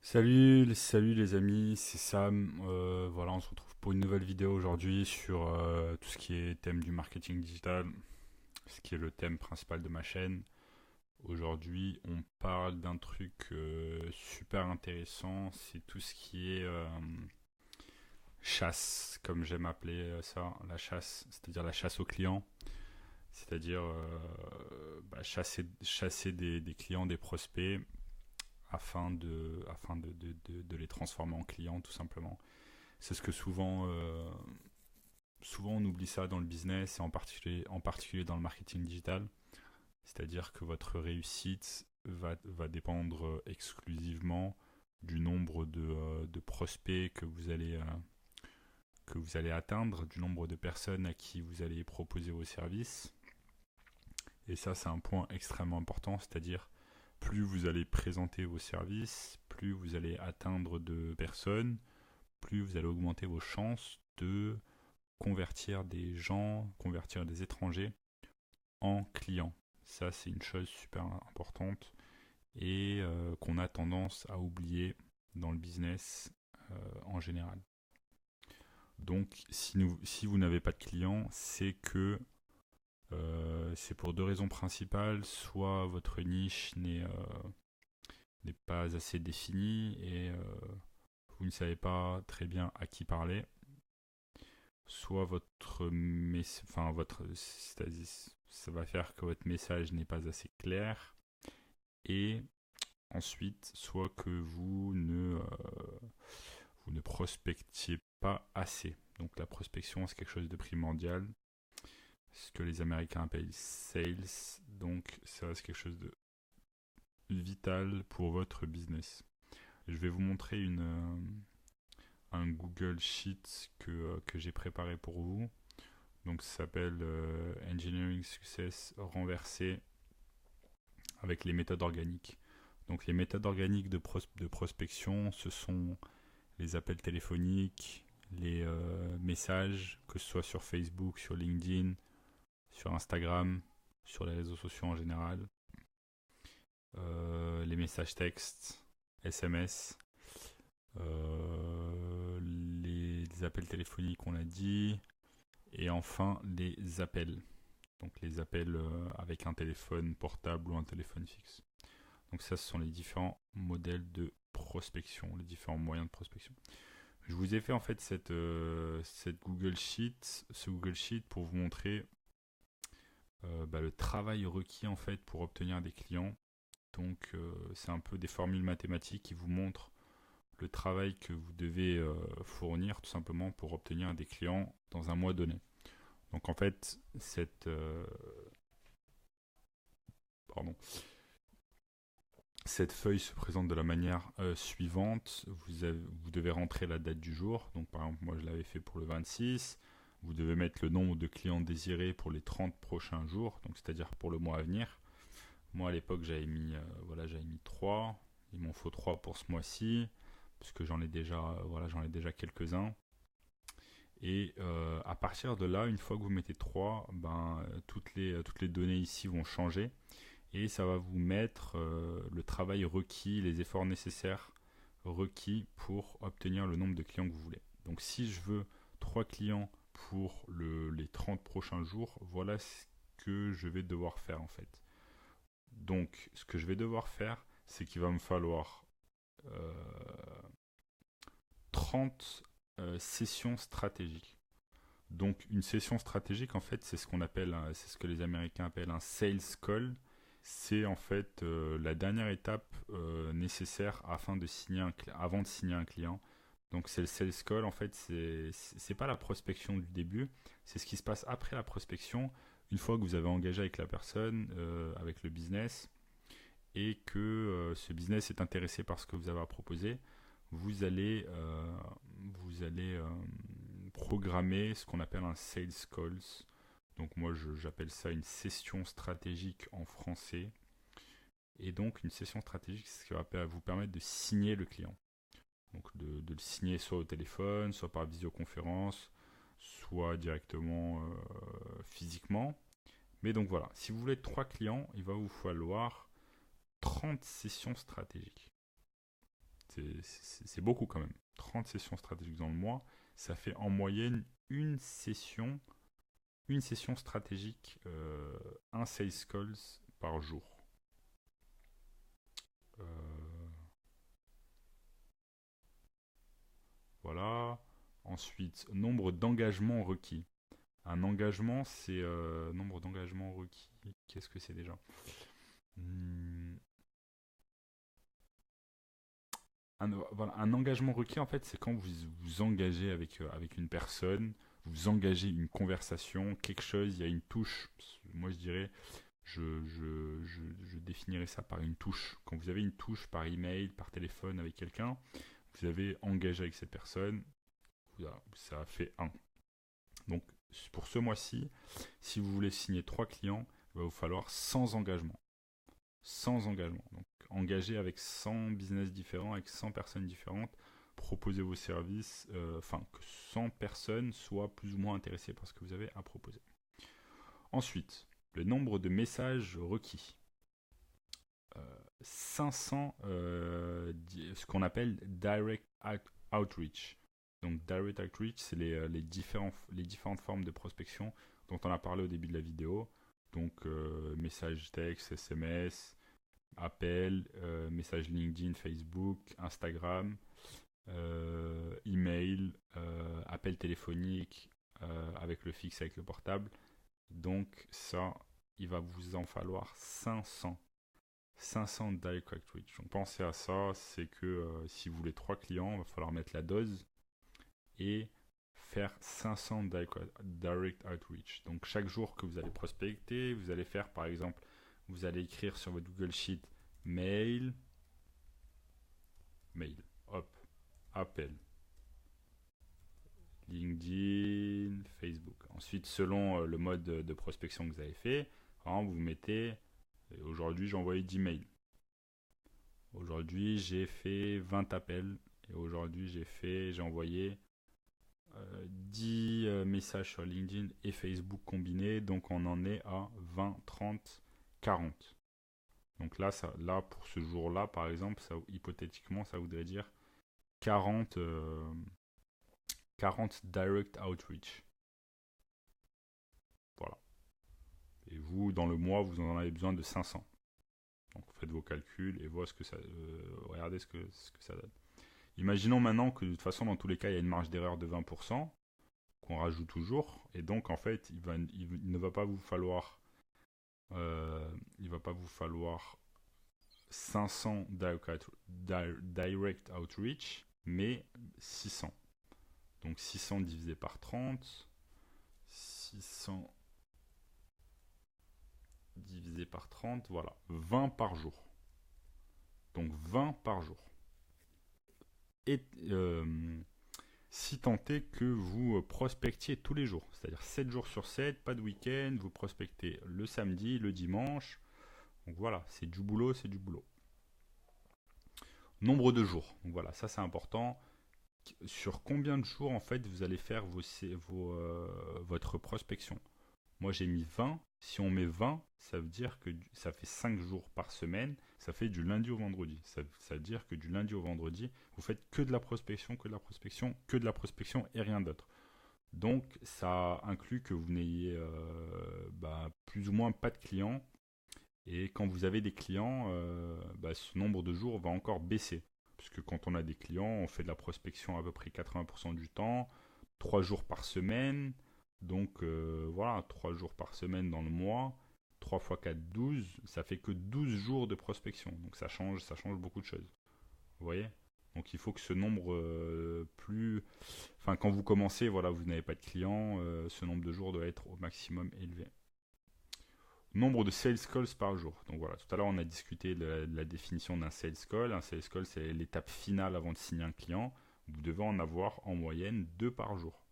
Salut les amis, c'est Sam. Voilà, on se retrouve pour une nouvelle vidéo aujourd'hui sur tout ce qui est thème du marketing digital, ce qui est le thème principal de ma chaîne. Aujourd'hui, on parle d'un truc super intéressant, c'est tout ce qui est chasse, comme j'aime appeler ça, la chasse, c'est-à-dire la chasse aux clients, c'est-à-dire chasser des clients, des prospects afin de les transformer en clients tout simplement. C'est ce que souvent on oublie ça dans le business et en particulier dans le marketing digital. C'est-à-dire que votre réussite va dépendre exclusivement du nombre de prospects que vous allez atteindre, du nombre de personnes à qui vous allez proposer vos services. Et ça, c'est un point extrêmement important, c'est-à-dire plus vous allez présenter vos services, plus vous allez atteindre de personnes, plus vous allez augmenter vos chances de convertir des gens, convertir des étrangers en clients. Ça, c'est une chose super importante et qu'on a tendance à oublier dans le business en général. Donc, si vous n'avez pas de clients, c'est pour deux raisons principales. Soit votre niche n'est pas assez définie et vous ne savez pas très bien à qui parler, soit c'est-à-dire, ça va faire que votre message n'est pas assez clair, et ensuite, soit que vous ne prospectiez pas assez. Donc la prospection, c'est quelque chose de primordial, ce que les Américains appellent sales, donc ça reste quelque chose de vital pour votre business. Je vais vous montrer un Google Sheet que j'ai préparé pour vous. Donc ça s'appelle Engineering Success renversé avec les méthodes organiques. Donc les méthodes organiques de prospection, ce sont les appels téléphoniques, les messages, que ce soit sur Facebook, sur LinkedIn, sur Instagram, sur les réseaux sociaux en général, les messages textes, SMS, les appels téléphoniques, on l'a dit, et enfin les appels. Donc les appels avec un téléphone portable ou un téléphone fixe. Donc ça, ce sont les différents modèles de prospection, les différents moyens de prospection. Je vous ai fait en fait cette Google Sheet, ce Google Sheet pour vous montrer le travail requis en fait pour obtenir des clients. Donc c'est un peu des formules mathématiques qui vous montrent le travail que vous devez fournir tout simplement pour obtenir des clients dans un mois donné. Donc en fait, pardon, cette feuille se présente de la manière suivante. Vous devez rentrer la date du jour. Donc par exemple, moi je l'avais fait pour le 26. Vous devez mettre le nombre de clients désirés pour les 30 prochains jours, donc c'est-à-dire pour le mois à venir. Moi à l'époque j'avais mis 3. Il m'en faut 3 pour ce mois-ci, parce que j'en ai déjà quelques-uns. Et à partir de là, une fois que vous mettez 3, toutes les données ici vont changer et ça va vous mettre le travail requis, les efforts nécessaires requis pour obtenir le nombre de clients que vous voulez. Donc si je veux 3 clients pour les 30 prochains jours, voilà ce que je vais devoir faire en fait. Donc ce que je vais devoir faire, c'est qu'il va me falloir euh, 30 sessions stratégiques. Donc une session stratégique, en fait, c'est ce que les Américains appellent un sales call. C'est en fait la dernière étape nécessaire avant de signer un client. Donc c'est le sales call. En fait, c'est pas la prospection du début, c'est ce qui se passe après la prospection. Une fois que vous avez engagé avec la personne, avec le business, et que ce business est intéressé par ce que vous avez à proposer, vous allez programmer ce qu'on appelle un sales calls. Donc moi j'appelle ça une session stratégique en français. Et donc une session stratégique, c'est ce qui va vous permettre de signer le client. Donc de le signer soit au téléphone, soit par visioconférence, soit directement physiquement. Mais donc voilà, si vous voulez 3 clients, il va vous falloir 30 sessions stratégiques. C'est beaucoup quand même. 30 sessions stratégiques dans le mois, ça fait en moyenne une session stratégique, un sales calls par jour. Euh, voilà. Ensuite, nombre d'engagements requis. Un engagement, c'est nombre d'engagements requis. Qu'est-ce que c'est déjà? Hmm, voilà, un engagement requis, en fait, c'est quand vous vous engagez avec une personne, vous engagez une conversation, quelque chose, il y a une touche. Moi, je dirais, je définirais ça par une touche. Quand vous avez une touche par email, par téléphone avec quelqu'un, vous avez engagé avec cette personne, voilà, ça fait un. Donc, pour ce mois-ci, si vous voulez signer 3 clients, il va vous falloir 100 engagements. 100 engagements. Donc, engagé avec 100 business différents, avec 100 personnes différentes, proposez vos services, enfin, que 100 personnes soient plus ou moins intéressées par ce que vous avez à proposer. Ensuite, le nombre de messages requis. 500, ce qu'on appelle direct outreach. Donc direct outreach, c'est les différentes formes de prospection dont on a parlé au début de la vidéo. Donc message texte, SMS, appel, message LinkedIn, Facebook, Instagram, email, appel téléphonique avec le fixe, avec le portable. Donc ça, il va vous en falloir 500. 500 direct outreach. Donc pensez à ça, c'est que si vous voulez 3 clients, il va falloir mettre la dose et faire 500 direct outreach. Donc chaque jour que vous allez prospecter, vous allez faire par exemple, vous allez écrire sur votre Google Sheet mail, hop, appel, LinkedIn, Facebook. Ensuite, selon le mode de prospection que vous avez fait, vous mettez aujourd'hui j'ai envoyé 10 mails. Aujourd'hui j'ai fait 20 appels. Et aujourd'hui j'ai envoyé 10 messages sur LinkedIn et Facebook combinés. Donc on en est à 20, 30, 40. Donc là, pour ce jour-là, par exemple, hypothétiquement, ça voudrait dire 40 direct outreach. Voilà. Et vous, dans le mois, vous en avez besoin de 500. Donc faites vos calculs et regardez ce que ça donne. Imaginons maintenant que de toute façon, dans tous les cas, il y a une marge d'erreur de 20% qu'on rajoute toujours. Et donc, en fait, il ne va pas vous falloir 500 direct outreach, mais 600. Donc 600 divisé par 30, 600 divisé par 30, voilà, 20 par jour. Donc 20 par jour. Et si tant est que vous prospectiez tous les jours, c'est-à-dire 7 jours sur 7, pas de week-end, vous prospectez le samedi, le dimanche. Donc voilà, c'est du boulot, c'est du boulot. Nombre de jours, donc voilà, ça c'est important. Sur combien de jours en fait vous allez faire votre prospection? Moi j'ai mis 20. Si on met 20, ça veut dire que ça fait 5 jours par semaine. Ça fait du lundi au vendredi. Ça veut dire que du lundi au vendredi, vous faites que de la prospection, que de la prospection, que de la prospection et rien d'autre. Donc ça inclut que vous n'ayez plus ou moins pas de clients. Et quand vous avez des clients, ce nombre de jours va encore baisser. Puisque quand on a des clients, on fait de la prospection à peu près 80% du temps, 3 jours par semaine. Donc voilà, 3 jours par semaine dans le mois, 3 x 4, 12, ça fait que 12 jours de prospection. Donc ça change beaucoup de choses. Vous voyez? Donc il faut que ce nombre quand vous commencez, voilà, vous n'avez pas de clients, ce nombre de jours doit être au maximum élevé. Nombre de sales calls par jour. Donc voilà, tout à l'heure on a discuté de la définition d'un sales call. Un sales call, c'est l'étape finale avant de signer un client. Vous devez en avoir en moyenne 2 par jour.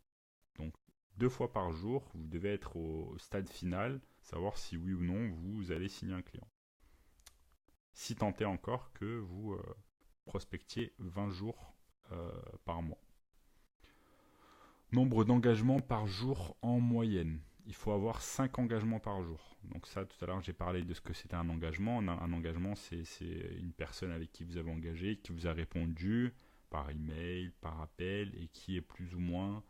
Donc 2 fois par jour, vous devez être au stade final, savoir si oui ou non vous allez signer un client. Si tant est encore que vous prospectiez 20 jours par mois. Nombre d'engagements par jour en moyenne. il faut avoir 5 engagements par jour. Donc ça, tout à l'heure, j'ai parlé de ce que c'était un engagement. Un engagement, c'est une personne avec qui vous avez engagé, qui vous a répondu par email, par appel, et qui est plus ou moins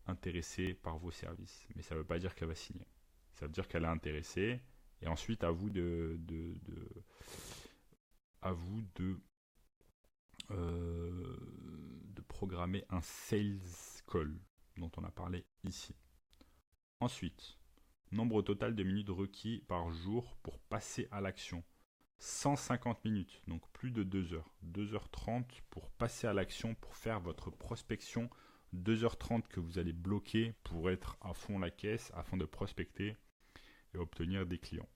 intéressée par vos services. Mais ça ne veut pas dire qu'elle va signer. Ça veut dire qu'elle est intéressée, et ensuite à vous de programmer un sales call dont on a parlé ici. Ensuite, nombre total de minutes requis par jour pour passer à l'action. 150 minutes, donc plus de 2 heures. 2h30 pour passer à l'action, pour faire votre prospection. 2h30 que vous allez bloquer pour être à fond la caisse afin de prospecter et obtenir des clients.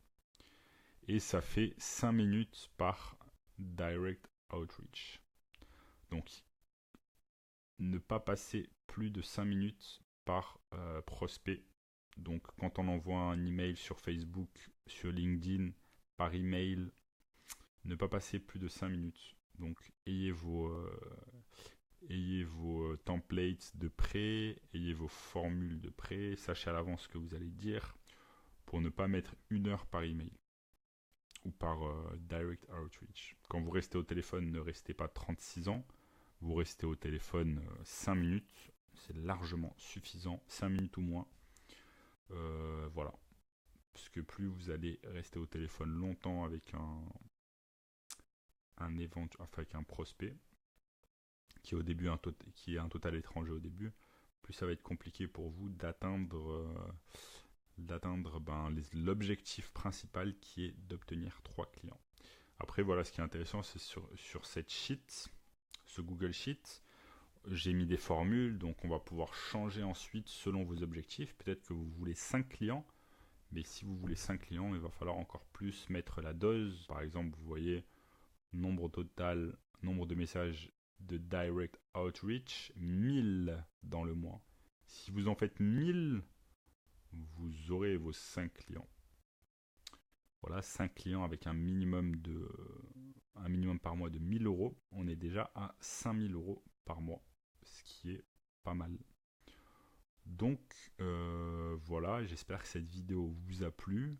Et ça fait 5 minutes par direct outreach. Donc, ne pas passer plus de 5 minutes par prospect. Donc, quand on envoie un email sur Facebook, sur LinkedIn, par email, ne pas passer plus de 5 minutes. Donc, ayez vos templates de prêt, ayez vos formules de prêt, sachez à l'avance ce que vous allez dire pour ne pas mettre 1 heure par email ou par direct outreach. Quand vous restez au téléphone, ne restez pas 36 ans. Vous restez au téléphone 5 minutes. C'est largement suffisant. 5 minutes ou moins. Voilà. Parce que plus vous allez rester au téléphone longtemps avec avec un prospect qui est au début qui est un total étranger au début, plus ça va être compliqué pour vous d'atteindre l'objectif principal qui est d'obtenir 3 clients. Après, voilà, ce qui est intéressant, c'est sur cette sheet, ce Google Sheet, j'ai mis des formules, donc on va pouvoir changer ensuite selon vos objectifs. Peut-être que vous voulez 5 clients, mais si vous voulez 5 clients, il va falloir encore plus mettre la dose. Par exemple, vous voyez nombre total, nombre de messages de direct outreach, 1000 dans le mois. Si vous en faites 1000, vous aurez vos 5 clients. Voilà, 5 clients avec un minimum par mois de 1000 euros. On est déjà à 5000 euros par mois, ce qui est pas mal. Donc voilà, j'espère que cette vidéo vous a plu.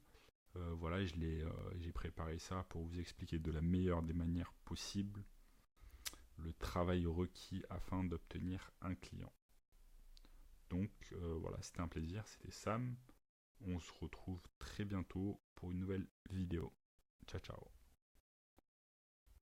Voilà, j'ai préparé ça pour vous expliquer de la meilleure des manières possibles le travail requis afin d'obtenir un client. Donc voilà, c'était un plaisir, c'était Sam. On se retrouve très bientôt pour une nouvelle vidéo. Ciao ciao.